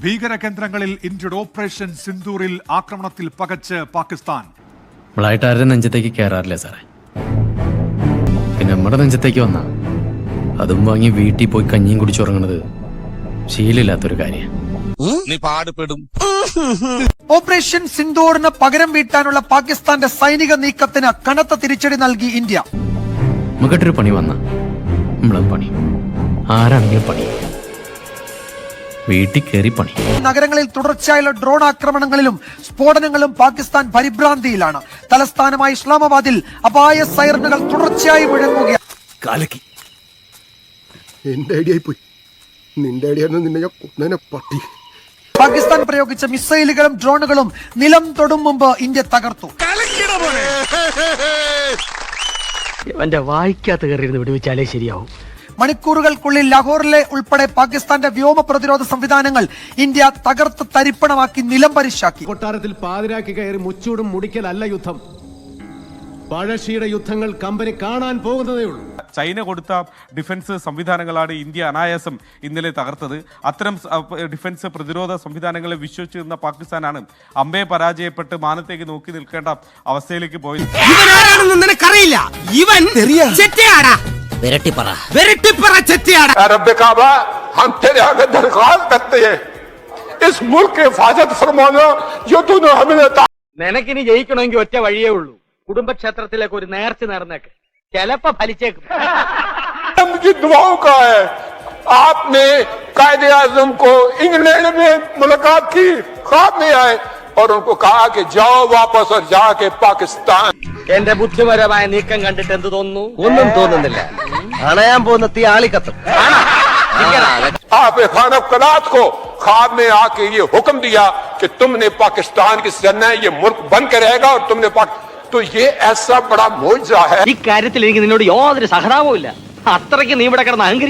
ഭീകര കേന്ദ്രങ്ങളിൽ ഇന്ത്യയുടെ ഓപ്പറേഷൻ സിന്ദൂറിൽ ആക്രമണത്തിൽ പകച്ച് പാകിസ്ഥാൻ. നമ്മളായിട്ട് ആരുടെ നെഞ്ചത്തേക്ക് കയറാറില്ല സാറേ. പിന്നെ നമ്മുടെ നെഞ്ചത്തേക്ക് വന്ന അതും വാങ്ങി വീട്ടിൽ പോയി കഞ്ഞിയും കുടിച്ചുറങ്ങുന്നത് ശീലമില്ലാത്തൊരു കാര്യം. ഓപ്പറേഷൻ സിന്ദൂറിന് പകരം വീട്ടാനുള്ള പാകിസ്ഥാന്റെ സൈനിക നീക്കത്തിന് കനത്ത തിരിച്ചടി നൽകി ഇന്ത്യ. നമുക്കിട്ടൊരു പണി വന്ന നമ്മളത് പണി, ആരാണെങ്കിലും പണി, വീട്ടിൽ കയറി പണി. നഗരങ്ങളിൽ തുടർച്ചയായുള്ള ഡ്രോൺ ആക്രമണങ്ങളിലും സ്ഫോടനങ്ങളും പാകിസ്ഥാൻ പരിഭ്രാന്തിയിലാണ്. തലസ്ഥാനമായ ഇസ്ലാമാബാദിൽ അപായ സൈറനുകൾ തുടർച്ചയായി മുഴങ്ങുകയാണ്. എന്റെ ഐഡിയ പോയി, നിന്റെ ഐഡിയ നിന്നെ ഞാൻ കൊന്നേനെ പട്ടി. പാകിസ്ഥാൻ പ്രയോഗിച്ച മിസൈലുകളും ഡ്രോണുകളും നിലം തൊടും മുമ്പ് ഇന്ത്യ തകർത്തു. എന്റെ വായിക്കാത്ത കയറിയിരുന്ന് വിടുവിച്ചാലേ ശരിയാവും. മണിക്കൂറുകൾക്കുള്ളിൽ ലാഹോറിലെ ഉൾപ്പെടെ പാകിസ്ഥാന്റെ വ്യോമ പ്രതിരോധ സംവിധാനങ്ങൾ ഇന്ത്യ തകർത്ത് തരിപ്പണമാക്കി നിലംപരിശാക്കി. കൊട്ടാരത്തിൽ പാതിരാക്കി കയറി മുച്ചൂടും മുടിക്കലല്ല യുദ്ധം. പഴശ്ശിയുടെ യുദ്ധങ്ങൾ കമ്പനി കാണാൻ പോകുന്നതേ ഉള്ളൂ. ചൈന കൊടുത്ത ഡിഫൻസ് സംവിധാനങ്ങളാണ് ഇന്ത്യ അനായാസം ഇന്നലെ തകർത്തത്. അത്തരം ഡിഫൻസ് പ്രതിരോധ സംവിധാനങ്ങളെ വിശ്വസിച്ചിരുന്ന പാകിസ്ഥാനാണ് അമ്പയെ പരാജയപ്പെട്ട് മാനത്തേക്ക് നോക്കി നിൽക്കേണ്ട അവസ്ഥയിലേക്ക് പോയത്. നിനക്കറിയില്ല, ഇവൻ ചെറ്റയാടാ. നിനക്കിനി ജയിക്കണമെങ്കിൽ ഒറ്റ വഴിയേ ഉള്ളൂ. കുടുംബക്ഷേത്രത്തിലേക്ക് ഒരു നേർച്ച നേർന്നേക്ക്, ചിലപ്പോ ഫലിച്ചേക്കും. आपने कायदे आजम को इंग्लैंड में मुलाकात की, ख्वाब में आए और उनको कहा कि जाओ वापस और जाके पाकिस्तान. എന്റെ ബുദ്ധിപരമായ നീക്കം കണ്ടിട്ട് എന്ത് തോന്നുന്നു? ഒന്നും തോന്നുന്നില്ല. അണയാൻ പോകുന്ന തീ ആളിക്കത്തും. आपने खान कलात को ख्वाब में आके ये हुक्म दिया कि तुमने पाकिस्तान की सेना ये मुल्क बन के रहेगा और तुमने तो ये ऐसा बड़ा मोजा है. ഈ കാര്യത്തിൽ എനിക്ക് നിന്നോട് യാതൊരു സഹതാപവും ഇല്ല. അത്രയ്ക്ക് നീ ഇവിടെ കിടന്ന് അഹങ്കരിച്ചു.